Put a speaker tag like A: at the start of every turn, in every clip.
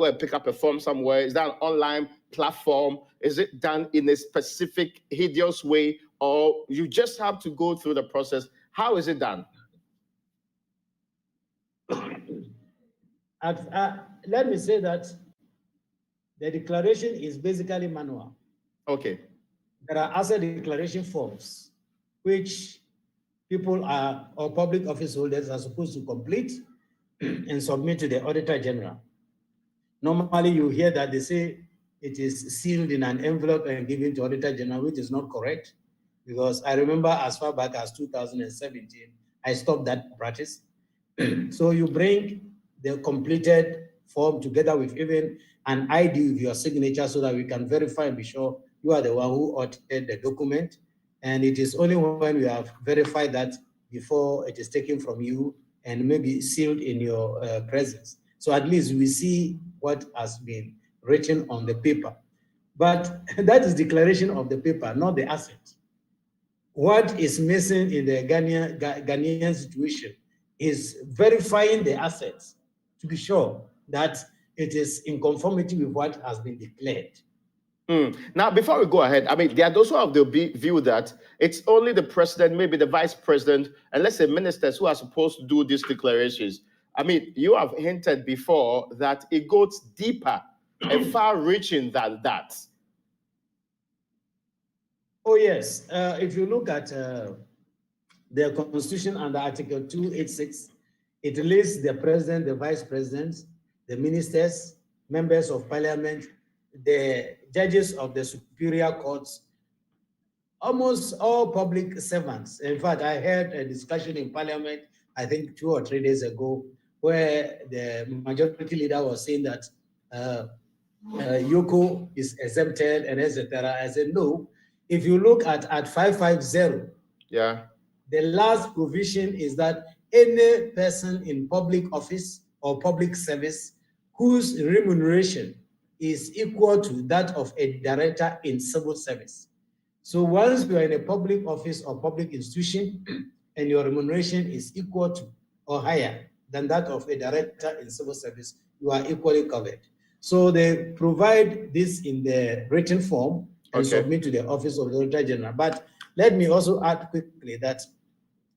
A: go and pick up a form somewhere? Is that an online platform? Is it done in a specific hideous way, or you just have to go through the process? How is it done?
B: Let me say that the declaration is basically manual.
A: Okay.
B: There are asset declaration forms, which people are, or public office holders are supposed to complete and submit to the Auditor-General. Normally, you hear that they say it is sealed in an envelope and given to Auditor-General, which is not correct, because I remember as far back as 2017, I stopped that practice. So you bring the completed form together with even an ID with your signature so that we can verify and be sure you are the one who authored the document. And it is only when we have verified that before it is taken from you and maybe sealed in your presence. So at least we see what has been written on the paper. But that is declaration of the paper, not the asset. What is missing in the Ghanaian situation is verifying the assets to be sure that it is in conformity with what has been declared.
A: Now, before we go ahead, I mean, there are those who have the view that it's only the president, maybe the vice president, and let's say ministers who are supposed to do these declarations. I mean, you have hinted before that it goes deeper and far-reaching than that.
B: Oh, yes. If you look at the Constitution under Article 286, it lists the president, the vice president, the ministers, members of parliament, the judges of the superior courts, almost all public servants. In fact, I heard a discussion in parliament, I think 2 or 3 days ago, where the majority leader was saying that Yoko is exempted and etc. I said, no. If you look at 550,
A: yeah,
B: the last provision is that any person in public office or public service whose remuneration is equal to that of a director in civil service. So once you are in a public office or public institution and your remuneration is equal to or higher than that of a director in civil service, you are equally covered. So they provide this in the written form and submit to the Office of the Auditor-General. But let me also add quickly that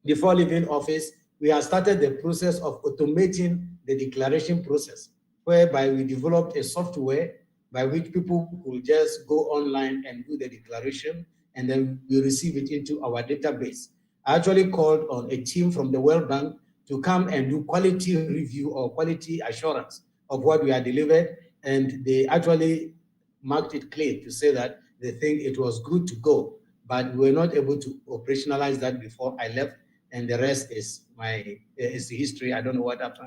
B: before leaving office, we have started the process of automating the declaration process, whereby we developed a software by which people could just go online and do the declaration, and then we receive it into our database. I actually called on a team from the World Bank to come and do quality review or quality assurance of what we had delivered, and they actually marked it clear to say that they think it was good to go, but we were not able to operationalize that before I left, and the rest is the history. I don't know what happened.